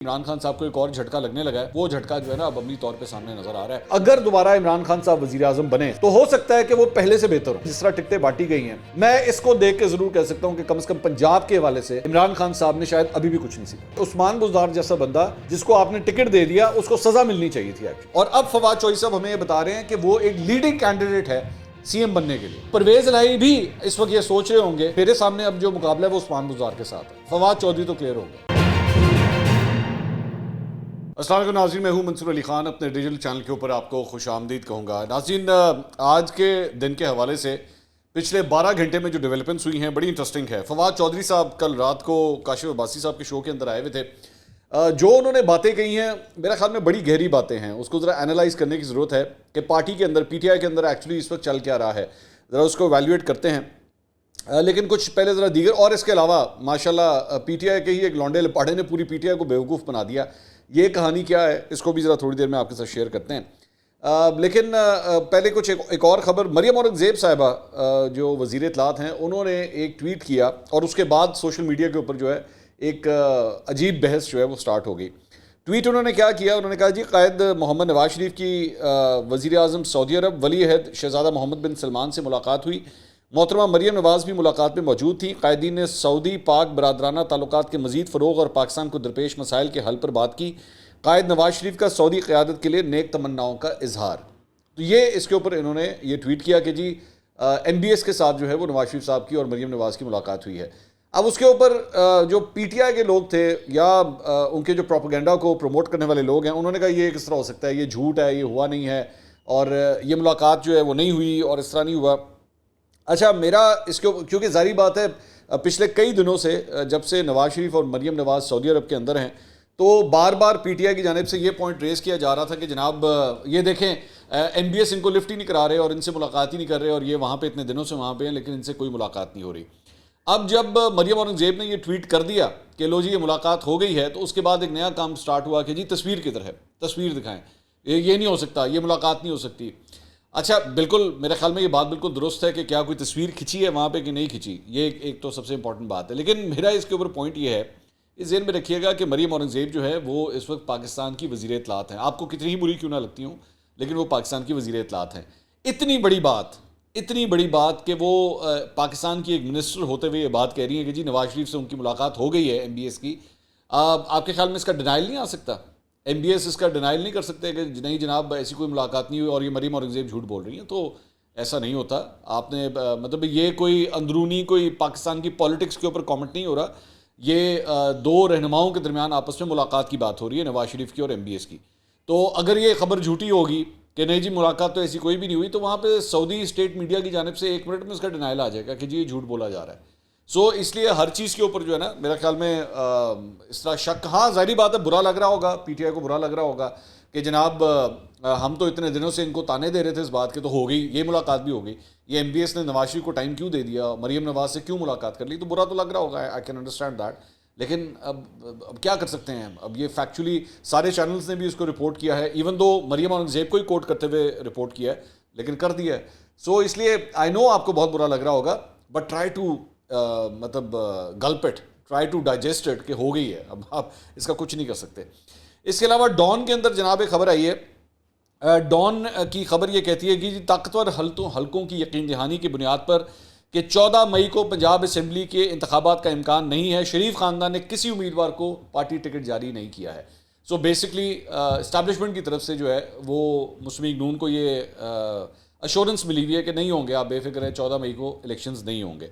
عمران خان صاحب کو ایک اور جھٹکا لگنے لگا ہے. وہ جھٹکا جو ہے نا اب عملی طور پہ سامنے نظر آ رہا ہے. اگر دوبارہ عمران خان صاحب وزیر اعظم بنے تو ہو سکتا ہے کہ وہ پہلے سے بہتر ہو. جس طرح ٹکٹیں بانٹی گئی ہیں, میں اس کو دیکھ کے ضرور کہہ سکتا ہوں کہ کم از کم پنجاب کے حوالے سے عمران خان صاحب نے شاید ابھی بھی کچھ نہیں سیکھا. عثمان بزدار جیسا بندہ جس کو آپ نے ٹکٹ دے دیا, اس کو سزا ملنی چاہیے تھی. اور اب فواد چوہدری صاحب ہمیں یہ بتا رہے ہیں کہ وہ ایک لیڈنگ کینڈیڈیٹ ہے سی ایم بننے کے لیے. پرویز الہی بھی اس وقت یہ سوچ رہے ہوں گے میرے سامنے اب جو مقابلہ ہے وہ عثمان بزدار کے ساتھ ہے. فواد چوہدری تو کلیئر ہو گئے. السلام علیکم ناظرین, میں ہوں منصور علی خان. اپنے ڈیجیٹل چینل کے اوپر آپ کو خوش آمدید کہوں گا. ناظرین, آج کے دن کے حوالے سے پچھلے 12 گھنٹے میں جو ڈیولپمنٹس ہوئی ہیں بڑی انٹرسٹنگ ہے. فواد چوہدری صاحب کل رات کو کاشف عباسی صاحب کے شو کے اندر آئے ہوئے تھے. جو انہوں نے باتیں کہی ہیں میرا خیال میں بڑی گہری باتیں ہیں. اس کو ذرا اینالائز کرنے کی ضرورت ہے کہ پارٹی کے اندر, پی ٹی آئی کے اندر ایکچولی اس وقت چل کیا رہا ہے, ذرا اس کو ایویلیویٹ کرتے ہیں. لیکن کچھ پہلے ذرا دیگر, اور اس کے علاوہ ماشاءاللہ پی ٹی آئی کے ہی ایک لونڈے لپاڑے نے پوری پی ٹی آئی کو بیوقوف بنا دیا. یہ کہانی کیا ہے اس کو بھی ذرا تھوڑی دیر میں آپ کے ساتھ شیئر کرتے ہیں. لیکن پہلے کچھ ایک اور خبر. مریم اورنگزیب صاحبہ جو وزیر اطلاعات ہیں, انہوں نے ایک ٹویٹ کیا اور اس کے بعد سوشل میڈیا کے اوپر جو ہے ایک عجیب بحث جو ہے وہ سٹارٹ ہو گئی. ٹویٹ انہوں نے کیا کیا, انہوں نے کہا جی قائد محمد نواز شریف کی وزیر اعظم سعودی عرب ولی عہد شہزادہ محمد بن سلمان سے ملاقات ہوئی. محترمہ مریم نواز بھی ملاقات میں موجود تھیں. قائدین نے سعودی پاک برادرانہ تعلقات کے مزید فروغ اور پاکستان کو درپیش مسائل کے حل پر بات کی. قائد نواز شریف کا سعودی قیادت کے لیے نیک تمناؤں کا اظہار. تو یہ اس کے اوپر انہوں نے یہ ٹویٹ کیا کہ جی این بی ایس کے ساتھ جو ہے وہ نواز شریف صاحب کی اور مریم نواز کی ملاقات ہوئی ہے. اب اس کے اوپر جو پی ٹی آئی کے لوگ تھے یا ان کے جو پروپیگنڈا کو پروموٹ کرنے والے لوگ ہیں, انہوں نے کہا یہ کس طرح ہو سکتا ہے, یہ جھوٹ ہے, یہ ہوا نہیں ہے, اور یہ ملاقات جو ہے وہ نہیں ہوئی اور اس طرح نہیں ہوا. اچھا, میرا اس کے کیونکہ ظاہری بات ہے پچھلے کئی دنوں سے جب سے نواز شریف اور مریم نواز سعودی عرب کے اندر ہیں تو بار بار پی ٹی آئی کی جانب سے یہ پوائنٹ ریز کیا جا رہا تھا کہ جناب یہ دیکھیں این بی ایس ان کو لفٹ ہی نہیں کرا رہے اور ان سے ملاقات ہی نہیں کر رہے, اور یہ وہاں پہ اتنے دنوں سے وہاں پہ ہیں لیکن ان سے کوئی ملاقات نہیں ہو رہی. اب جب مریم اورنگزیب نے یہ ٹویٹ کر دیا کہ لو جی یہ ملاقات ہو گئی ہے, تو اس کے بعد ایک نیا کام سٹارٹ ہوا کہ جی تصویر کدھر ہے, تصویر دکھائیں, یہ نہیں ہو سکتا, یہ ملاقات نہیں ہو سکتی. اچھا, بالکل میرے خیال میں یہ بات بالکل درست ہے کہ کیا کوئی تصویر کھنچی ہے وہاں پہ کہ نہیں کھنچی, یہ ایک تو سب سے امپورٹنٹ بات ہے. لیکن میرا اس کے اوپر پوائنٹ یہ ہے, اس ذہن میں رکھیے گا کہ مریم اورنگزیب جو ہے وہ اس وقت پاکستان کی وزیر اطلاعات ہیں. آپ کو کتنی ہی بری کیوں نہ لگتی ہوں, لیکن وہ پاکستان کی وزیر اطلاعات ہیں. اتنی بڑی بات کہ وہ پاکستان کی ایک منسٹر ہوتے ہوئے یہ بات کہہ رہی ہیں کہ جی نواز شریف سے ان کی ملاقات ہو گئی ہے ایم بی ایس کی. آپ کے خیال میں اس کا ڈینائل نہیں آ سکتا؟ ایم بی ایس اس کا ڈینائل نہیں کر سکتے کہ نہیں جناب ایسی کوئی ملاقات نہیں ہوئی اور یہ مریم اورنگزیب جھوٹ بول رہی ہیں؟ تو ایسا نہیں ہوتا. آپ نے مطلب یہ کوئی اندرونی کوئی پاکستان کی پالیٹکس کے اوپر کامنٹ نہیں ہو رہا, یہ دو رہنماؤں کے درمیان آپس میں ملاقات کی بات ہو رہی ہے, نواز شریف کی اور ایم بی ایس کی. تو اگر یہ خبر جھوٹی ہوگی کہ نہیں جی ملاقات تو ایسی کوئی بھی نہیں ہوئی, تو وہاں پہ سعودی اسٹیٹ میڈیا کی جانب سے 1 منٹ میں اس کا ڈینائل آ جائے گا کہ جی یہ جھوٹ بولا جا رہا ہے. سو اس لیے ہر چیز کے اوپر جو ہے نا میرا خیال میں اس طرح شک, ہاں ظاہری بات ہے برا لگ رہا ہوگا, پی ٹی آئی کو برا لگ رہا ہوگا کہ جناب ہم تو اتنے دنوں سے ان کو تانے دے رہے تھے اس بات کے, تو ہو گئی یہ ملاقات بھی ہو گئی, یہ ایم بی ایس نے نواز شریف کو ٹائم کیوں دے دیا, مریم نواز سے کیوں ملاقات کر لی, تو برا تو لگ رہا ہوگا, آئی کین انڈرسٹینڈ دیٹ. لیکن اب کیا کر سکتے ہیں, اب یہ فیکچولی سارے چینلز نے بھی اس کو رپورٹ کیا ہے, ایون دو مریم اورنگزیب کو ہی کوٹ کرتے ہوئے رپورٹ کیا ہے, لیکن کر دیا ہے. سو اس لیے آئی نو آپ کو بہت برا لگ رہا ہوگا, بٹ ٹرائی ٹو مطلب gulp it, try to digest it کہ ہو گئی ہے, اب آپ اس کا کچھ نہیں کر سکتے. اس کے علاوہ ڈان کے اندر جناب ایک خبر آئی ہے. ڈان کی خبر یہ کہتی ہے کہ طاقتور حلقوں کی یقین دہانی کی بنیاد پر کہ 14 مئی کو پنجاب اسمبلی کے انتخابات کا امکان نہیں ہے, شریف خاندان نے کسی امیدوار کو پارٹی ٹکٹ جاری نہیں کیا ہے. سو بیسکلی اسٹیبلشمنٹ کی طرف سے جو ہے وہ مسلم لیگ نون کو یہ ایشورنس ملی ہوئی ہے کہ نہیں ہوں گے, آپ بے فکر ہیں, 14 مئی کو الیکشنز نہیں ہوں گے.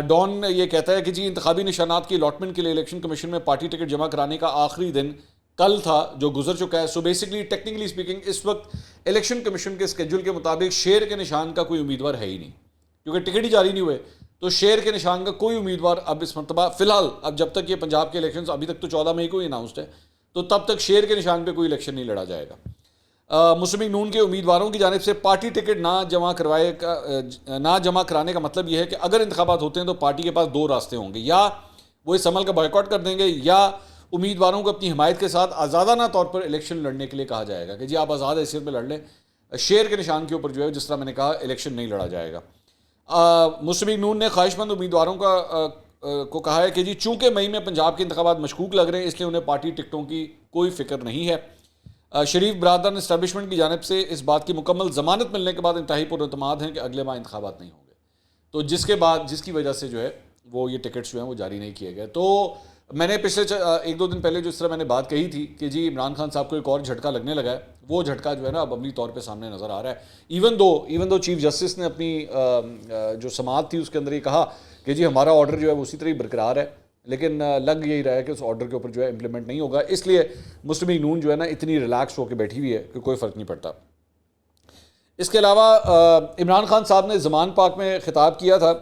ڈان یہ کہتا ہے کہ جی انتخابی نشانات کی الاٹمنٹ کے لیے الیکشن کمیشن میں پارٹی ٹکٹ جمع کرانے کا آخری دن کل تھا جو گزر چکا ہے. سو بیسکلی ٹیکنیکلی اسپیکنگ اس وقت الیکشن کمیشن کے اسکیڈول کے مطابق شیر کے نشان کا کوئی امیدوار ہے ہی نہیں, کیونکہ ٹکٹ ہی جاری نہیں ہوئے. تو شیر کے نشان کا کوئی امیدوار اب اس مرتبہ فی الحال, اب جب تک یہ پنجاب کے الیکشنز, ابھی تک تو 14 مئی کو ہی اناؤنسڈ ہے, تو تب تک شیر کے نشان پہ کوئی الیکشن نہیں لڑا جائے گا. مسلم لیگ نون کے امیدواروں کی جانب سے پارٹی ٹکٹ نہ جمع کرانے کا مطلب یہ ہے کہ اگر انتخابات ہوتے ہیں تو پارٹی کے پاس 2 راستے ہوں گے, یا وہ اس عمل کا بائیکاٹ کر دیں گے یا امیدواروں کو اپنی حمایت کے ساتھ آزادانہ طور پر الیکشن لڑنے کے لیے کہا جائے گا کہ جی آپ آزاد حیثیت میں لڑ لیں, شیر کے نشان کے اوپر جو ہے جس طرح میں نے کہا الیکشن نہیں لڑا جائے گا. مسلم لیگ نون نے خواہش مند امیدواروں کا کو کہا ہے کہ جی چونکہ مئی میں پنجاب کے انتخابات مشکوک لگ رہے ہیں اس لیے انہیں پارٹی ٹکٹوں کی کوئی فکر نہیں ہے. شریف برادران اسٹیبلشمنٹ کی جانب سے اس بات کی مکمل ضمانت ملنے کے بعد انتہائی پراعتماد ہیں کہ اگلے ماہ انتخابات نہیں ہوں گے. تو جس کی وجہ سے جو ہے وہ یہ ٹکٹس جو ہیں وہ جاری نہیں کیے گئے. تو میں نے پچھلے 1-2 دن پہلے جو اس طرح میں نے بات کہی تھی کہ جی عمران خان صاحب کو ایک اور جھٹکا لگنے لگا ہے, وہ جھٹکا جو ہے نا اب عملی طور پہ سامنے نظر آ رہا ہے. ایون دو چیف جسٹس نے اپنی جو سماعت تھی اس کے اندر یہ کہا کہ جی ہمارا آرڈر جو ہے وہ اسی طرح ہی برقرار ہے, لیکن لگ یہی رہا ہے کہ اس آرڈر کے اوپر جو ہے امپلیمنٹ نہیں ہوگا. اس لیے مسلم لیگ نون جو ہے نا اتنی ریلیکس ہو کے بیٹھی ہوئی ہے کہ کوئی فرق نہیں پڑتا. اس کے علاوہ عمران خان صاحب نے زمان پاک میں خطاب کیا تھا,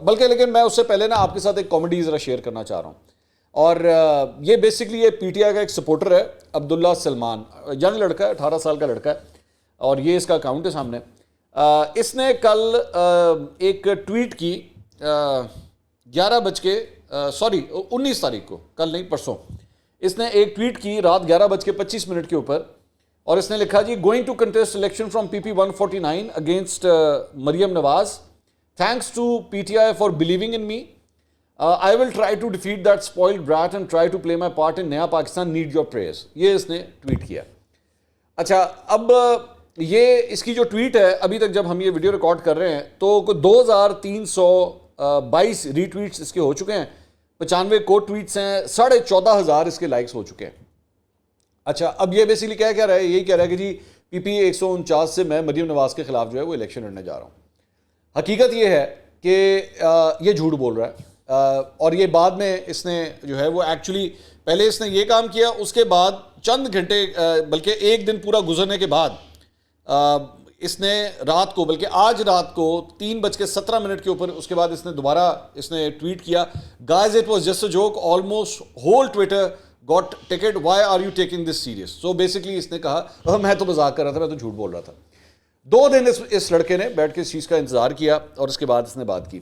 بلکہ لیکن میں اس سے پہلے نا آپ کے ساتھ ایک کامیڈی ذرا شیئر کرنا چاہ رہا ہوں. اور یہ بیسکلی یہ پی ٹی آئی کا ایک سپورٹر ہے عبداللہ سلمان, ینگ لڑکا ہے, 18 سال کا لڑکا ہے, اور یہ اس کا اکاؤنٹ ہے سامنے. اس نے کل ایک ٹویٹ کی 19 تاریخ کو, کل نہیں پرسوں, اس نے ایک ٹویٹ کی رات 11:25 کے اوپر, اور اس نے لکھا جی going to contest election from P P 149 against Maryam Nawaz, thanks to P T I for believing in me, I will try to defeat that spoiled brat and try to play my part in نیا Pakistan need your prayers. یہ اس نے tweet کیا. اچھا اب یہ اس کی جو tweet ہے ابھی تک جب ہم یہ ویڈیو ریکارڈ کر رہے ہیں تو 2322 ری ٹویٹس اس کے ہو چکے ہیں, 95 کوٹ ٹویٹس ہیں, 14,500 اس کے لائکس ہو چکے ہیں. اچھا اب یہ بیسیکلی کیا کہہ رہا ہے, یہی کہہ رہا ہے کہ جی پی پی 149 سے میں مریم نواز کے خلاف جو ہے وہ الیکشن لڑنے جا رہا ہوں. حقیقت یہ ہے کہ یہ جھوٹ بول رہا ہے, اور یہ بعد میں اس نے جو ہے وہ ایکچولی پہلے اس نے یہ کام کیا, اس کے بعد چند گھنٹے بلکہ ایک دن پورا گزرنے کے بعد اس نے رات کو, بلکہ آج رات کو 3:17 کے اوپر اس کے بعد اس نے دوبارہ اس نے ٹویٹ کیا, guys it was just a joke, almost whole Twitter got ticked, why are you taking this serious. So basically اس نے کہا میں تو مذاق کر رہا تھا, میں تو جھوٹ بول رہا تھا. 2 دن اس لڑکے نے بیٹھ کے اس چیز کا انتظار کیا اور اس کے بعد اس نے بات کی.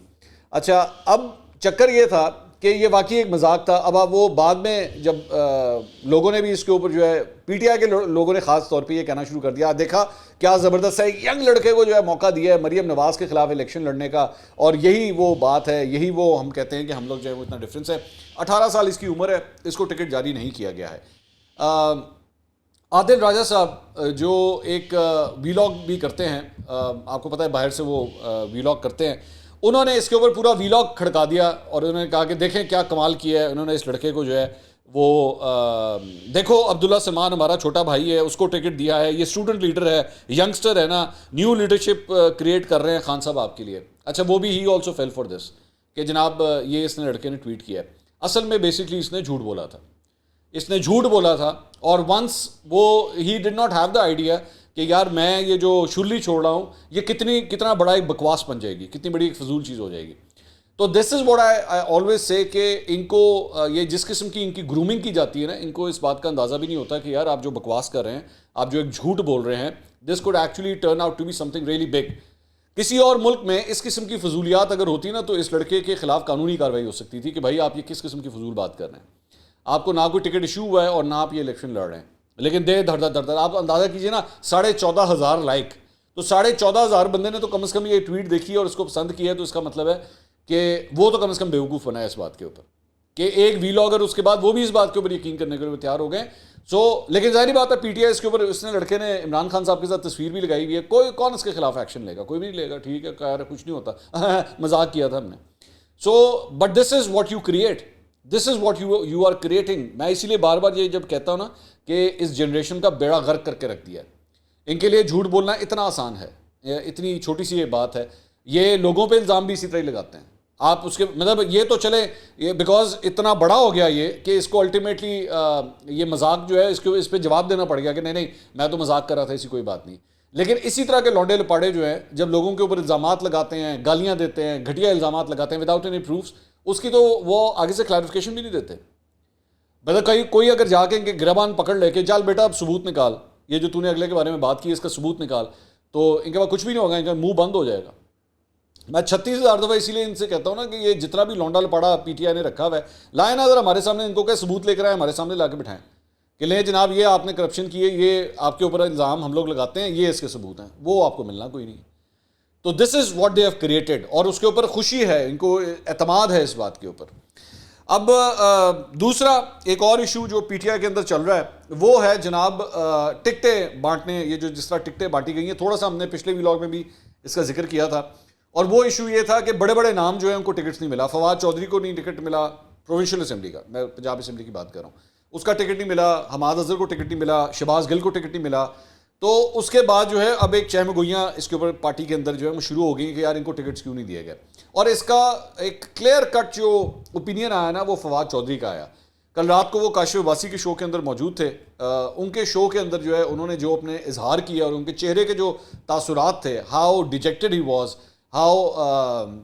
اچھا اب چکر یہ تھا کہ یہ واقعی ایک مذاق تھا. اب وہ بعد میں جب لوگوں نے بھی اس کے اوپر جو ہے پی ٹی آئی کے لوگوں نے خاص طور پہ یہ کہنا شروع کر دیا, دیکھا کیا زبردست ہے, ینگ لڑکے کو جو ہے موقع دیا ہے مریم نواز کے خلاف الیکشن لڑنے کا, اور یہی وہ بات ہے, یہی وہ ہم کہتے ہیں کہ ہم لوگ جو ہے وہ اتنا ڈفرینس ہے. 18 سال اس کی عمر ہے, اس کو ٹکٹ جاری نہیں کیا گیا ہے. عادل راجہ صاحب جو ایک ویلاگ بھی کرتے ہیں, آپ کو پتہ ہے باہر سے وہ ویلاگ کرتے ہیں, انہوں نے اس کے اوپر پورا ویلاگ کھڑکا دیا اور انہوں نے کہا کہ دیکھیں کیا کمال کیا ہے انہوں نے اس لڑکے کو جو ہے وہ دیکھو عبداللہ سلمان ہمارا چھوٹا بھائی ہے, اس کو ٹکٹ دیا ہے, یہ اسٹوڈنٹ لیڈر ہے, ینگسٹر ہے نا, نیو لیڈرشپ کریٹ کر رہے ہیں خان صاحب آپ کے لیے. اچھا وہ بھی he also feel for this کہ جناب یہ اس نے لڑکے نے ٹویٹ کیا ہے. اصل میں بیسکلی اس نے جھوٹ بولا تھا, اور ونس وہ he did not have the idea کہ یار میں یہ جو شرلی چھوڑ رہا ہوں یہ کتنا بڑا ایک بکواس بن جائے گی, کتنی بڑی ایک فضول چیز ہو جائے گی. تو this is what I always say کہ ان کو یہ جس قسم کی ان کی گرومنگ کی جاتی ہے نا, ان کو اس بات کا اندازہ بھی نہیں ہوتا کہ یار آپ جو بکواس کر رہے ہیں, آپ جو ایک جھوٹ بول رہے ہیں, this code actually turn out to be something really big. کسی اور ملک میں اس قسم کی فضولیات اگر ہوتی نا تو اس لڑکے کے خلاف قانونی کارروائی ہو سکتی تھی کہ بھائی آپ یہ کس قسم کی فضول بات کر رہے ہیں, آپ کو نہ کوئی ٹکٹ ایشو ہوا ہے اور نہ آپ یہ الیکشن لڑ رہے ہیں. لیکن دھڑ آپ اندازہ کیجئے نا 14,500 لائک, تو 14,500 بندے نے تو کم از کم یہ ٹویٹ دیکھی اور اس کو پسند کیا ہے, تو اس کا مطلب ہے کہ وہ تو کم از کم بیوقوف بنا ہے اس بات کے اوپر کہ ایک ویلاگر اس کے بعد وہ بھی اس بات کے اوپر یقین کرنے کے لیے تیار ہو گئے. لیکن ظاہری بات ہے پی ٹی آئی اس کے اوپر, اس نے لڑکے نے عمران خان صاحب کے ساتھ تصویر بھی لگائی ہوئی ہے, کون اس کے خلاف ایکشن لے گا, کوئی بھی نہیں لے گا, ٹھیک ہے خیر کچھ نہیں ہوتا, مذاق کیا تھا ہم نے. But this is what you create, this is what you are creating. میں اسی لیے بار بار یہ جب کہتا ہوں نا کہ اس جنریشن کا بیڑا غرق کر کے رکھ دیا ہے. ان کے لیے جھوٹ بولنا اتنا آسان ہے, اتنی چھوٹی سی یہ بات ہے. یہ لوگوں پہ الزام بھی اسی طرح ہی لگاتے ہیں. آپ اس کے مطلب یہ تو چلے یہ بیکاز اتنا بڑا ہو گیا یہ کہ اس کو الٹیمیٹلی یہ مذاق جو ہے اس پہ جواب دینا پڑ گیا کہ نہیں میں تو مذاق کر رہا تھا, ایسی کوئی بات نہیں. لیکن اسی طرح کے لونڈے لپاڑے جو ہیں جب لوگوں کے اوپر الزامات لگاتے ہیں, گالیاں دیتے ہیں, گھٹیا الزامات لگاتے ہیں وداؤٹ اینی پروفس, اس کی تو وہ آگے سے کلیریفیکیشن بھی نہیں دیتے. مطلب کوئی اگر جا کے ان کے گربان پکڑ لے کے چل بیٹا اب ثبوت نکال, یہ جو تو نے اگلے کے بارے میں بات کی اس کا ثبوت نکال, تو ان کے بعد کچھ بھی نہیں ہوگا, ان کا منہ بند ہو جائے گا. میں 36,000 دفعہ اسی لیے ان سے کہتا ہوں نا کہ یہ جتنا بھی لونڈا لپاڑا پی ٹی آئی نے رکھا ہوا ہے لائیں نا ذرا ہمارے سامنے, ان کو کیا ثبوت لے کر آئے ہمارے سامنے لا کے بٹھائیں کہ لیں جناب یہ آپ نے کرپشن کی ہے, یہ آپ کے اوپر الزام ہم لوگ لگاتے ہیں, یہ اس کے ثبوت ہیں, وہ آپ کو ملنا کوئی نہیں. تو this is what they have created, اور اس کے اوپر خوشی ہے، ان کو اعتماد ہے اس بات کے اوپر. اب دوسرا ایک اور ایشو جو پی ٹی آئی کے اندر چل رہا ہے وہ ہے جناب ٹکٹیں بانٹنے، یہ جو جس طرح ٹکٹیں بانٹی گئی ہیں، تھوڑا سا ہم نے پچھلے ویلاگ میں بھی اس کا ذکر کیا تھا. اور وہ ایشو یہ تھا کہ بڑے بڑے نام جو ہیں ان کو ٹکٹس نہیں ملا. فواد چودھری کو نہیں ٹکٹ ملا، پروونشل اسمبلی کا، میں پنجاب اسمبلی کی بات کر رہا ہوں، اس کا ٹکٹ نہیں ملا. حماد اظہر کو ٹکٹ نہیں ملا، شہباز گل کو ٹکٹ نہیں ملا. تو اس کے بعد جو ہے اب ایک چہم گوئیاں اس کے اوپر پارٹی کے اندر جو ہے وہ شروع ہو گئی کہ یار ان کو ٹکٹس کیوں نہیں دیے گئے. اور اس کا ایک کلیئر کٹ جو اوپینین آیا نا وہ فواد چودھری کا آیا. کل رات کو وہ کاشف عباسی کے شو کے اندر موجود تھے. ان کے شو کے اندر جو ہے انہوں نے جو اپنے اظہار کیا اور ان کے چہرے کے جو تاثرات تھے، how dejected he was, how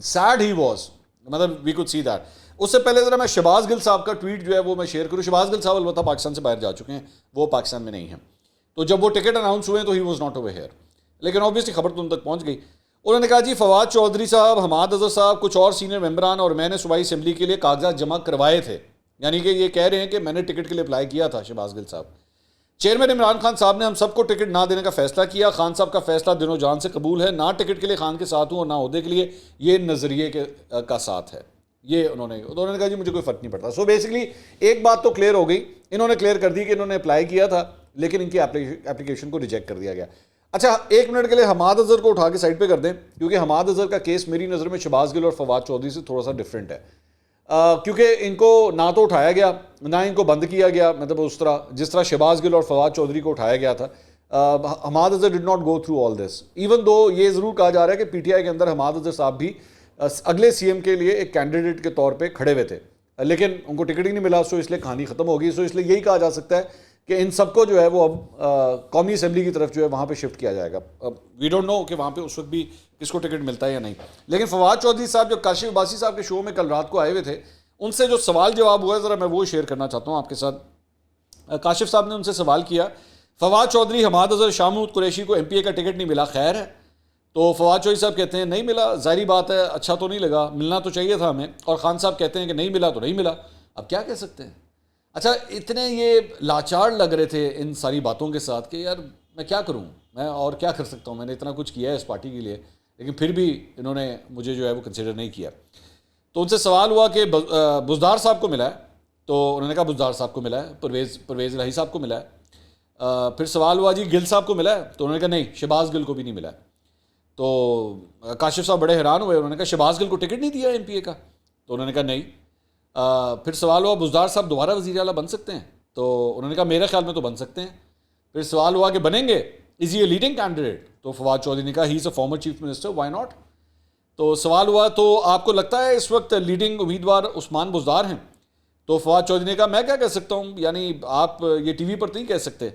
sad he was, مطلب وی کوڈ سی دیٹ. اس سے پہلے ذرا میں شہباز گل صاحب کا ٹویٹ جو ہے وہ میں شیئر کروں. شہباز گل صاحب البتہ پاکستان سے باہر جا چکے ہیں، وہ پاکستان میں نہیں ہیں. تو جب وہ ٹکٹ اناؤنس ہوئے تو he was not over here, لیکن اوبیسلی خبر تو ان تک پہنچ گئی. انہوں نے کہا جی فواد چودھری صاحب، حماد اظہر صاحب، کچھ اور سینئر ممبران اور میں نے صوبائی اسمبلی کے لیے کاغذات جمع کروائے تھے. یعنی کہ یہ کہہ رہے ہیں کہ میں نے ٹکٹ کے لیے اپلائی کیا تھا. شہباز گل صاحب، چیئرمین عمران خان صاحب نے ہم سب کو ٹکٹ نہ دینے کا فیصلہ کیا. خان صاحب کا فیصلہ دل و جان سے قبول ہے، نہ ٹکٹ کے لیے خان کے ساتھ ہوں اور نہ عہدے کے لیے، یہ نظریے کا ساتھ ہے. یہ انہوں نے کہا جی مجھے کوئی فرق نہیں پڑتا. سو بیسکلی ایک بات تو کلیئر ہو گئی، انہوں نے کلیئر کر دی کہ انہوں نے اپلائی کیا تھا لیکن ان کی اپلیکیشن کو ریجیکٹ کر دیا گیا. اچھا ایک منٹ کے لیے حماد اظہر کو اٹھا کے سائڈ پہ کر دیں، کیونکہ حماد اظہر کا کیس میری نظر میں شہباز گل اور فواد چودھری سے تھوڑا سا ڈفرینٹ ہے. کیونکہ ان کو نہ تو اٹھایا گیا نہ ان کو بند کیا گیا، مطلب اس طرح جس طرح شہباز گل اور فواد چودھری کو اٹھایا گیا تھا. Hammad Azhar did not go through all this, even though یہ ضرور کہا جا رہا ہے کہ پی ٹی آئی کے اندر حماد اظہر صاحب بھی اگلے سی ایم کے لیے ایک کینڈیڈیٹ کے طور پہ کھڑے ہوئے تھے، لیکن ان کو ٹکٹ ہی نہیں ملا. سو اس لیے کہانی ختم ہو گئی. سو اس لیے یہی کہا جا سکتا ہے کہ ان سب کو جو ہے وہ اب قومی اسمبلی کی طرف جو ہے وہاں پہ شفٹ کیا جائے گا. وی ڈونٹ نو کہ وہاں پہ اس وقت بھی کس کو ٹکٹ ملتا ہے یا نہیں. لیکن فواد چودھری صاحب جو کاشف عباسی صاحب کے شو میں کل رات کو آئے ہوئے تھے، ان سے جو سوال جواب ہوا ہے ذرا میں وہ شیئر کرنا چاہتا ہوں آپ کے ساتھ. کاشف صاحب نے ان سے سوال کیا، فواد چودھری، حماد اظہر، شاہ محمود قریشی کو ایم پی اے کا ٹکٹ نہیں ملا، خیر ہے؟ تو فواد چودھری صاحب کہتے ہیں نہیں ملا، ظاہری بات ہے، اچھا تو نہیں لگا، ملنا تو چاہیے تھا ہمیں. اور خان صاحب کہتے ہیں کہ نہیں ملا تو نہیں ملا، اب کیا کہہ سکتے ہیں. اچھا اتنے یہ لاچار لگ رہے تھے ان ساری باتوں کے ساتھ کہ یار میں کیا کروں، میں اور کیا کر سکتا ہوں، میں نے اتنا کچھ کیا ہے اس پارٹی کے لیے، لیکن پھر بھی انہوں نے مجھے جو ہے وہ کنسیڈر نہیں کیا. تو ان سے سوال ہوا کہ بزدار صاحب کو ملا ہے، تو انہوں نے کہا بزدار صاحب کو ملا ہے، پرویز الہی صاحب کو ملا ہے. پھر سوال ہوا جی گل صاحب کو ملا ہے، تو انہوں نے کہا نہیں، شہباز گل کو بھی نہیں ملا ہے. تو کاشف صاحب بڑے حیران ہوئے، انہوں نے کہا شہباز گل کو ٹکٹ نہیں دیا ایم پی اے کا؟ تو انہوں نے کہا نہیں. پھر سوال ہوا بزدار صاحب دوبارہ وزیر اعلیٰ بن سکتے ہیں؟ تو انہوں نے کہا میرے خیال میں تو بن سکتے ہیں. پھر سوال ہوا کہ بنیں گے، از ہی اے لیڈنگ کینڈیڈیٹ؟ تو فواد چودھری نے کہا he is a former chief minister, why not. تو سوال ہوا تو آپ کو لگتا ہے اس وقت لیڈنگ امیدوار عثمان بزدار ہیں؟ تو فواد چودھری نے کہا میں کیا کہہ سکتا ہوں، یعنی آپ یہ ٹی وی پر تو نہیں کہہ سکتے.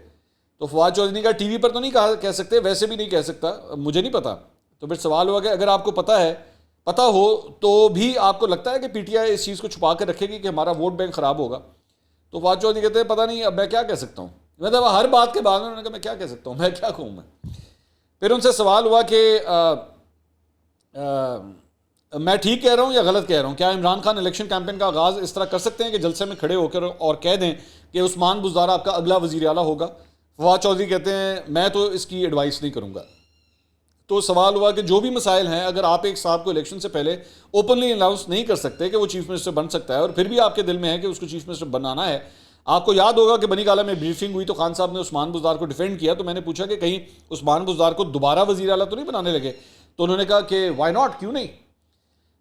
تو فواد چودھری نے کہا ٹی وی پر تو نہیں کہہ سکتے، ویسے بھی نہیں کہہ سکتا، مجھے نہیں پتا. تو پھر سوال ہوا کہ اگر آپ کو پتہ ہو تو بھی آپ کو لگتا ہے کہ پی ٹی آئی اس چیز کو چھپا کر رکھے گی کہ ہمارا ووٹ بینک خراب ہوگا؟ تو فواد چودھری کہتے ہیں پتہ نہیں، اب میں کیا کہہ سکتا ہوں. مطلب ہر بات کے بعد انہوں نے کہا میں کیا کہہ سکتا ہوں، میں کیا کہوں میں. پھر ان سے سوال ہوا کہ میں ٹھیک کہہ رہا ہوں یا غلط کہہ رہا ہوں، کیا عمران خان الیکشن کیمپین کا آغاز اس طرح کر سکتے ہیں کہ جلسے میں کھڑے ہو کر اور کہہ دیں کہ عثمان بزدار آپ کا اگلا وزیر اعلیٰ ہوگا؟ فواد چودھری کہتے ہیں میں تو اس کی ایڈوائس نہیں کروں گا. تو سوال ہوا کہ جو بھی مسائل ہیں، اگر آپ ایک صاحب کو الیکشن سے پہلے اوپنلی اناؤنس نہیں کر سکتے کہ وہ چیف منسٹر بن سکتا ہے، اور پھر بھی آپ کے دل میں ہے کہ اس کو چیف منسٹر بنانا ہے. آپ کو یاد ہوگا کہ بنی گالہ میں بریفنگ ہوئی تو خان صاحب نے عثمان بزدار کو ڈیفینڈ کیا، تو میں نے پوچھا کہ کہیں عثمان بزدار کو دوبارہ وزیر اعلیٰ تو نہیں بنانے لگے؟ تو انہوں نے کہا کہ وائی ناٹ، کیوں نہیں.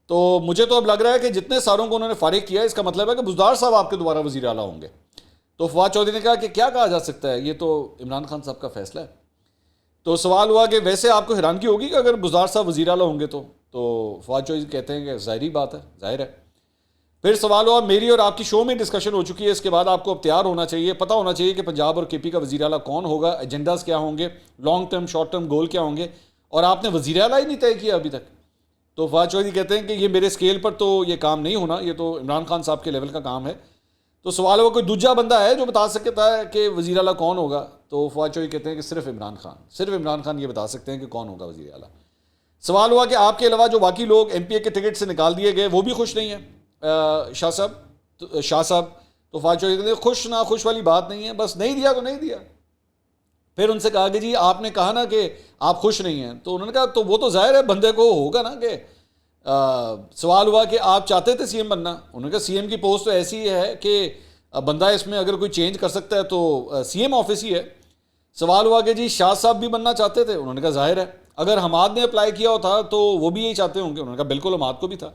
تو مجھے تو اب لگ رہا ہے کہ جتنے ساروں کو انہوں نے فارغ کیا اس کا مطلب ہے کہ بزدار صاحب آپ کے دوبارہ وزیر اعلیٰ ہوں گے. تو فواد چودھری نے کہا کہ کیا کہا جا سکتا ہے، یہ تو عمران خان صاحب کا فیصلہ ہے. تو سوال ہوا کہ ویسے آپ کو حیرانگی ہوگی کہ اگر بزدار صاحب وزیر اعلیٰ ہوں گے تو فواد چودھری کہتے ہیں کہ ظاہری بات ہے، ظاہر ہے. پھر سوال ہوا میری اور آپ کی شو میں ڈسکشن ہو چکی ہے، اس کے بعد آپ کو اب تیار ہونا چاہیے، پتہ ہونا چاہیے کہ پنجاب اور کے پی کا وزیر اعلیٰ کون ہوگا، ایجنڈاز کیا ہوں گے، long term short term goal کیا ہوں گے، اور آپ نے وزیر اعلیٰ ہی نہیں طے کیا ابھی تک. تو فواد چودھری کہتے ہیں کہ یہ میرے اسکیل پر تو یہ کام نہیں ہونا، یہ تو عمران خان صاحب کے لیول کا کام ہے. تو سوال ہوا کوئی دوسرا بندہ ہے جو بتا سکتا ہے کہ وزیر اعلیٰ کون ہوگا؟ تو فواد چودھری کہتے ہیں کہ صرف عمران خان یہ بتا سکتے ہیں کہ کون ہوگا وزیر اعلیٰ. سوال ہوا کہ آپ کے علاوہ جو باقی لوگ ایم پی اے کے ٹکٹ سے نکال دیے گئے وہ بھی خوش نہیں ہیں شاہ صاحب. تو فواد چودھری کہتے ہیں خوش نہ خوش والی بات نہیں ہے، بس نہیں دیا تو نہیں دیا. پھر ان سے کہا کہ جی آپ نے کہا نا کہ آپ خوش نہیں ہیں, تو انہوں نے کہا تو وہ تو ظاہر ہے بندے کو ہوگا نا کہ سوال ہوا کہ آپ چاہتے تھے سی ایم بننا. انہوں نے کہا سی ایم کی پوسٹ تو ایسی ہے کہ بندہ اس میں اگر کوئی چینج کر سکتا ہے تو سی ایم آفس ہی ہے. سوال ہوا کہ جی شاہ صاحب بھی بننا چاہتے تھے. انہوں نے کہا ظاہر ہے اگر حماد نے اپلائی کیا ہو تھا تو وہ بھی یہی چاہتے ہوں گے. انہوں نے کہا بالکل حماد کو بھی تھا,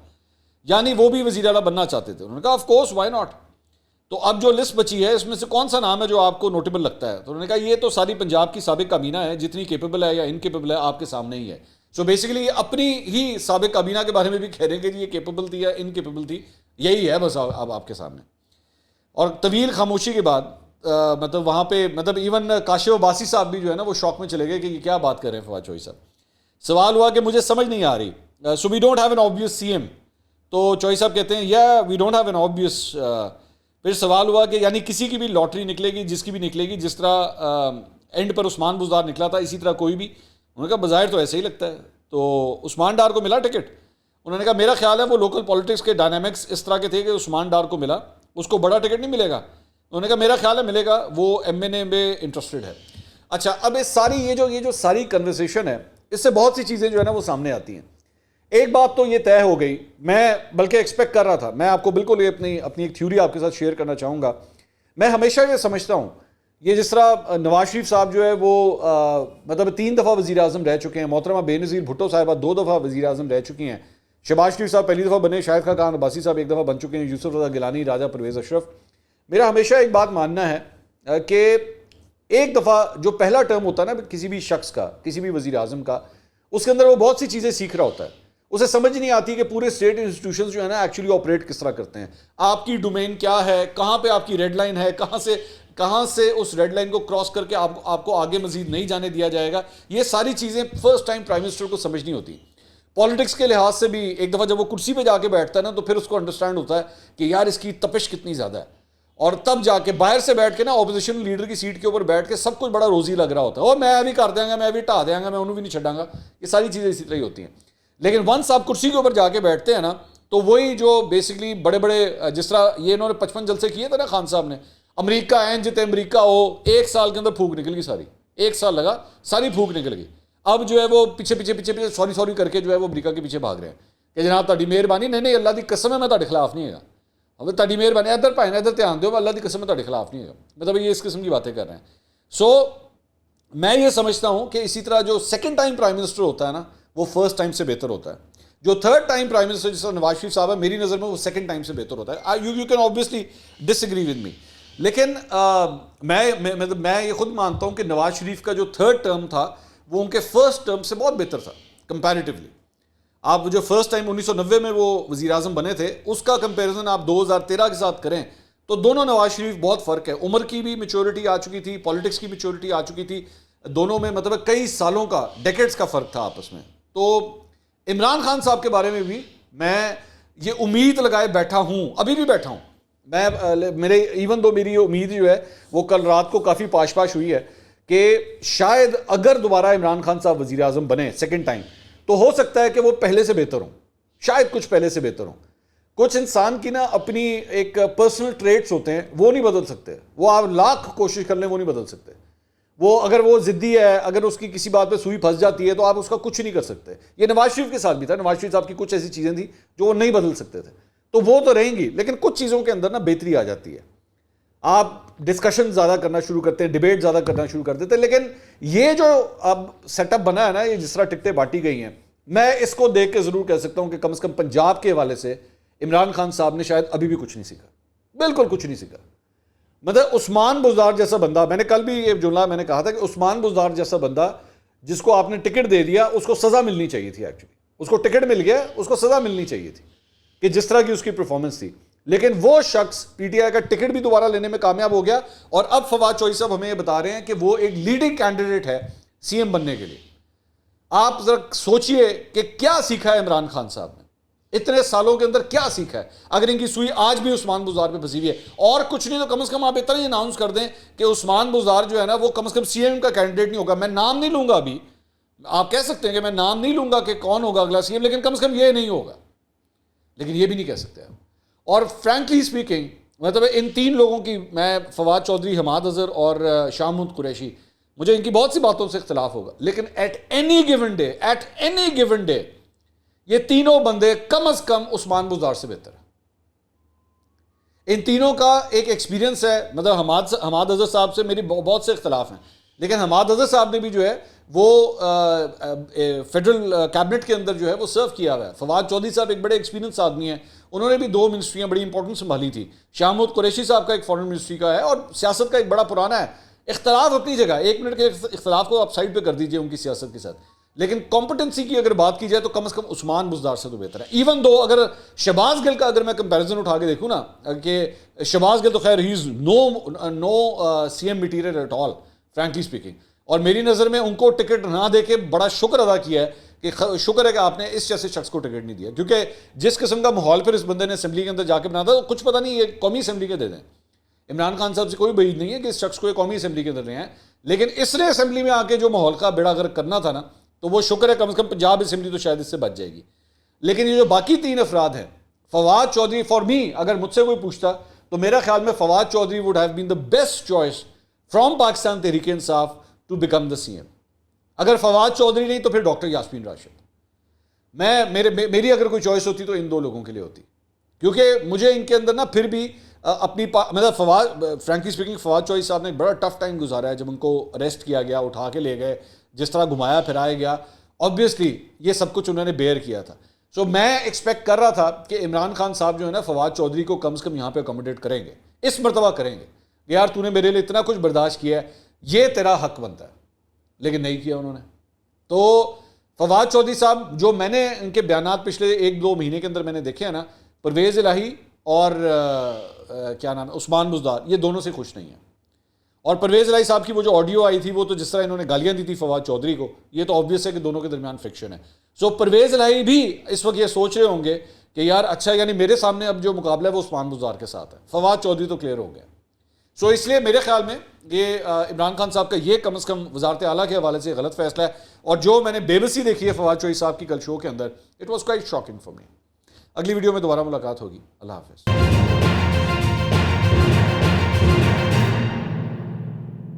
یعنی وہ بھی وزیر اعلیٰ بننا چاہتے تھے. انہوں نے کہا آف کورس وائی ناٹ. تو اب جو لسٹ بچی ہے اس میں سے کون سا نام ہے جو آپ کو نوٹیبل لگتا ہے؟ تو انہوں نے کہا یہ تو ساری پنجاب کی سابق کابینہ ہے, جتنی کیپیبل ہے یا انکیپیبل ہے آپ کے سامنے ہی ہے. سو بیسیکلی یہ اپنی ہی سابق کابینہ کے بارے میں بھی کہہ رہے ہیں کہ یہ کیپیبل تھی یا انکیپیبل تھی, یہی ہے بس اب آپ کے سامنے. اور طویل خاموشی کے بعد مطلب وہاں پہ مطلب ایون کاشف عباسی صاحب بھی جو ہے نا وہ شوق میں چلے گئے کہ یہ کیا بات کر رہے ہیں فواد چوہدری صاحب. سوال ہوا کہ مجھے سمجھ نہیں آ رہی, so we don't have an obvious C M. تو چوہدری صاحب کہتے ہیں یا we don't have an obvious. پھر سوال ہوا کہ یعنی کسی کی بھی لاٹری نکلے گی, جس کی بھی نکلے گی, جس طرح اینڈ پر عثمان بزدار نکلا تھا اسی طرح کوئی بھی. انہوں نے کہا بظاہر تو ایسے ہی لگتا ہے. تو عثمان ڈار کو ملا ٹکٹ؟ انہوں نے کہا میرا خیال ہے وہ لوکل پالیٹکس کے ڈائنامکس اس طرح کے تھے کہ عثمان ڈار کو ملا, اس کو بڑا ٹکٹ نہیں ملے گا. انہوں نے کہا میرا خیال ہے ملے گا, وہ ایم این اے میں انٹرسٹڈ ہے. اچھا اب یہ جو ساری کنورسیشن ہے اس سے بہت سی چیزیں جو ہے نا وہ سامنے آتی ہیں. ایک بات تو یہ طے ہو گئی, میں بلکہ ایکسپیکٹ کر رہا تھا, میں آپ کو بالکل یہ اپنی ایک تھیوری آپ کے ساتھ شیئر کرنا چاہوں گا. میں ہمیشہ یہ سمجھتا ہوں یہ جس طرح نواز شریف صاحب جو ہے وہ مطلب 3 دفعہ وزیر اعظم رہ چکے ہیں, محترمہ بے نظیر بھٹو صاحبہ 2 دفعہ وزیر اعظم رہ چکی ہیں, شہباز شریف صاحب پہلی دفعہ بنے, شاہد خاقان عباسی صاحب 1 دفعہ بن چکے ہیں, یوسف رضا گیلانی, راجہ پرویز اشرف. میرا ہمیشہ ایک بات ماننا ہے کہ ایک دفعہ جو پہلا ٹرم ہوتا ہے نا کسی بھی شخص کا, کسی بھی وزیر اعظم کا, اس کے اندر وہ بہت سی چیزیں سیکھ رہا ہوتا ہے. اسے سمجھ نہیں آتی کہ پورے اسٹیٹ انسٹیٹیوشنز جو ہے نا ایکچولی آپریٹ کس طرح کرتے ہیں, آپ کی ڈومین کیا ہے, کہاں پہ آپ کی ریڈ لائن ہے, کہاں سے اس ریڈ لائن کو کراس کر کے آپ کو آگے مزید نہیں جانے دیا جائے گا. یہ ساری چیزیں فرسٹ ٹائم پرائم منسٹر کو سمجھنی ہوتی. پالیٹکس کے لحاظ سے بھی ایک دفعہ جب وہ کرسی پہ جا کے بیٹھتا ہے نا تو پھر اس کو انڈرسٹینڈ ہوتا ہے کہ یار اس کی تپش کتنی زیادہ ہے, اور تب جا کے باہر سے بیٹھ کے نا اپوزیشن لیڈر کی سیٹ کے اوپر بیٹھ کے سب کچھ بڑا روزی لگ رہا ہوتا ہے, اور میں بھی کر دیں گا, میں بھی ٹا دیں گا, میں انہوں بھی نہیں چھڈاں گا. یہ ساری چیزیں اسی طرح ہی ہوتی ہیں. لیکن ونس آپ کرسی کے اوپر جا کے بیٹھتے ہیں نا تو وہی جو بیسکلی بڑے جس طرح یہ انہوں نے 55 جلسے کیے تھے نا خان صاحب نے, امریکہ این جتے امریکہ ہو, 1 سال کے اندر پھونک نکل گئی ساری, 1 سال لگا ساری پھونک نکل گئی. اب جو ہے وہ پیچھے سوری کر کے جو ہے وہ امریکہ کے پیچھے بھاگ رہے ہیں کہ جناب تہاڈی مہربانی, نہیں اللہ دی قسم ہے میں تہاڈے خلاف نہیں ہے, اب تہاڈی مہربانی ادھر پائے ادھر دھیان دو, اللہ دی قسم ہے تہاڈے خلاف نہیں ہے, مطلب یہ اس قسم کی باتیں کر رہے ہیں. سو میں یہ سمجھتا ہوں کہ اسی طرح جو سیکنڈ ٹائم پرائم منسٹر ہوتا ہے نا وہ فرسٹ ٹائم سے بہتر ہوتا ہے. جو تھرڈ ٹائم پرائم منسٹر جس طرح نواز شریف صاحب ہے, میری نظر میں وہ سیکنڈ ٹائم سے بہتر ہوتا ہے. You can obviously disagree with me, لیکن میں یہ خود مانتا ہوں کہ نواز شریف کا جو تھرڈ ٹرم تھا وہ ان کے فرسٹ ٹرم سے بہت بہتر تھا کمپیریٹیولی. آپ جو فرسٹ ٹائم 1990 میں وہ وزیر اعظم بنے تھے اس کا کمپیریزن آپ 2013 کے ساتھ کریں تو دونوں نواز شریف بہت فرق ہے. عمر کی بھی میچورٹی آ چکی تھی, پالیٹکس کی میچورٹی آ چکی تھی, دونوں میں مطلب کئی سالوں کا ڈیکیڈز کا فرق تھا آپس میں. تو عمران خان صاحب کے بارے میں بھی میں یہ امید لگائے بیٹھا ہوں, ابھی بھی بیٹھا ہوں میں. میرے ایون دو میری امید جو ہے وہ کل رات کو کافی پاش ہوئی ہے کہ شاید اگر دوبارہ عمران خان صاحب وزیر اعظم بنے سیکنڈ ٹائم تو ہو سکتا ہے کہ وہ پہلے سے بہتر ہوں, شاید کچھ پہلے سے بہتر ہوں. کچھ انسان کی نا اپنی ایک پرسنل ٹریٹس ہوتے ہیں وہ نہیں بدل سکتے, وہ آپ لاکھ کوشش کر لیں وہ نہیں بدل سکتے. وہ اگر وہ ضدی ہے, اگر اس کی کسی بات پہ سوئی پھنس جاتی ہے تو آپ اس کا کچھ نہیں کر سکتے. یہ نواز شریف کے ساتھ بھی تھا, نواز شریف صاحب کی کچھ ایسی چیزیں تھیں جو وہ نہیں بدل سکتے تھے, تو وہ تو رہیں گی, لیکن کچھ چیزوں کے اندر نا بہتری آ جاتی ہے. آپ ڈسکشن زیادہ کرنا شروع کرتے ہیں, ڈیبیٹ زیادہ کرنا شروع کر دیتے ہیں. لیکن یہ جو اب سیٹ اپ بنا ہے نا, یہ جس طرح ٹکٹیں بانٹی گئی ہیں, میں اس کو دیکھ کے ضرور کہہ سکتا ہوں کہ کم از کم پنجاب کے حوالے سے عمران خان صاحب نے شاید ابھی بھی کچھ نہیں سیکھا, بالکل کچھ نہیں سیکھا. مطلب عثمان بزدار جیسا بندہ, میں نے کل بھی یہ جملہ میں نے کہا تھا کہ عثمان بزدار جیسا بندہ جس کو آپ نے ٹکٹ دے دیا اس کو سزا ملنی چاہیے تھی. ایکچولی اس کو ٹکٹ مل گیا, اس کو سزا ملنی چاہیے تھی کہ جس طرح کی اس کی پرفارمنس تھی. لیکن وہ شخص پی ٹی آئی کا ٹکٹ بھی دوبارہ لینے میں کامیاب ہو گیا, اور اب فواد چوہدری صاحب ہمیں یہ بتا رہے ہیں کہ وہ ایک لیڈنگ کینڈیڈیٹ ہے سی ایم بننے کے لیے. آپ ذرا سوچئے کہ کیا سیکھا ہے عمران خان صاحب نے, اتنے سالوں کے اندر کیا سیکھا ہے. اگر ان کی سوئی آج بھی عثمان بزدار پہ پھنسی ہوئی ہے, اور کچھ نہیں تو کم از کم آپ اتنا ہی اناؤنس کر دیں کہ عثمان بزدار جو ہے نا وہ کم از کم سی ایم کا کینڈیڈیٹ نہیں ہوگا. میں نام نہیں لوں گا ابھی, آپ کہہ سکتے ہیں کہ میں نام نہیں لوں گا کہ کون ہوگا اگلا سی ایم, لیکن کم از کم یہ نہیں ہوگا. لیکن یہ بھی نہیں کہہ سکتے آپ. اور فرینکلی اسپیکنگ مطلب ان 3 لوگوں کی, میں فواد چوہدری, حماد اظہر اور شاہ محمود قریشی, مجھے ان کی بہت سی باتوں سے اختلاف ہوگا, لیکن ایٹ اینی گیون ڈے یہ تینوں بندے کم از کم عثمان بزدار سے بہتر ہیں. ان تینوں کا ایک ایکسپیرینس ہے. مطلب حماد اظہر صاحب سے میری بہت سے اختلاف ہیں, لیکن حماد اظہر صاحب نے بھی جو ہے وہ فیڈرل کیبنٹ کے اندر جو ہے وہ سرو کیا ہوا ہے. فواد چودھری صاحب ایک بڑے ایکسپیرینس آدمی ہیں, انہوں نے بھی 2 منسٹریاں بڑی امپورٹنٹ سنبھالی تھی. شاہ محمود قریشی صاحب کا ایک فارن منسٹری کا ہے, اور سیاست کا ایک بڑا پرانا ہے. اختلاف اپنی جگہ, 1 منٹ کے اختلاف کو آپ سائڈ پہ کر دیجئے ان کی سیاست کے ساتھ, لیکن کمپٹنسی کی اگر بات کی جائے تو کم از کم عثمان بزدار سے تو بہتر ہے. ایون دو اگر شہباز گل کا اگر میں کمپیریزن اٹھا کے دیکھوں نا, کہ شہباز گل تو خیر he is no C M material at all frankly speaking, اور میری نظر میں ان کو ٹکٹ نہ دے کے بڑا شکر ادا کیا ہے کہ شکر ہے کہ آپ نے اس جیسے شخص کو ٹکٹ نہیں دیا, کیونکہ جس قسم کا ماحول پھر اس بندے نے اسمبلی کے اندر جا کے بنا تھا, کچھ پتہ نہیں یہ قومی اسمبلی کے دے دیں. عمران خان صاحب سے کوئی بعید نہیں ہے کہ اس شخص کو یہ قومی اسمبلی کے اندر لے ہیں, لیکن اس نے اسمبلی میں آ کے جو ماحول کا بیڑا غرق کرنا تھا نا, تو وہ شکر ہے کم از کم پنجاب اسمبلی تو شاید اس سے بچ جائے گی. لیکن یہ جو باقی 3 افراد ہیں, فواد چودھری, فار می اگر مجھ سے کوئی پوچھتا تو میرا خیال میں Fawad Chaudhry would have been the best choice from Pakistan Tehreek Insaf to become the C M. اگر فواد چودھری نہیں تو پھر ڈاکٹر یاسمین راشد. میری اگر کوئی چوائس ہوتی تو ان 2 لوگوں کے لیے ہوتی, کیونکہ مجھے ان کے اندر نا پھر بھی اپنی مطلب فرینکلی اسپیکنگ فواد چودھری صاحب نے ایک بڑا ٹف ٹائم گزارا ہے. جب ان کو اریسٹ کیا گیا, اٹھا کے لے گئے, جس طرح گھمایا پھرایا گیا, آبویسلی یہ سب کچھ انہوں نے بیئر کیا تھا. سو میں ایکسپیکٹ کر رہا تھا کہ عمران خان صاحب جو ہے نا فواد چودھری کو کم از کم یہاں پہ اکوموڈیٹ کریں گے, اس مرتبہ کریں گے کہ یار تو نے میرے لیے اتنا کچھ برداشت کیا ہے, یہ تیرا حق بنتا ہے, لیکن نہیں کیا انہوں نے. تو فواد چودھری صاحب جو میں نے ان کے بیانات پچھلے 1-2 مہینے کے اندر میں نے دیکھے ہیں نا, پرویز الہی اور کیا نام ہے عثمان بزدار, یہ دونوں سے خوش نہیں ہیں. اور پرویز الہی صاحب کی وہ جو آڈیو آئی تھی, وہ تو جس طرح انہوں نے گالیاں دی تھی فواد چودھری کو, یہ تو آبویس ہے کہ دونوں کے درمیان فرکشن ہے. سو پرویز الہی بھی اس وقت یہ سوچ رہے ہوں گے کہ یار اچھا, یعنی میرے سامنے اب جو مقابلہ ہے وہ عثمان بزدار کے ساتھ ہے, فواد چودھری تو کلیئر ہو گیا. سو اس لیے میرے خیال میں یہ عمران خان صاحب کا یہ کم از کم وزارت اعلیٰ کے حوالے سے غلط فیصلہ ہے. اور جو میں نے بے بسی دیکھی ہے فواد چودھری صاحب کی کل شو کے اندر, it was quite shocking for me. اگلی ویڈیو میں دوبارہ ملاقات ہوگی. اللہ حافظ.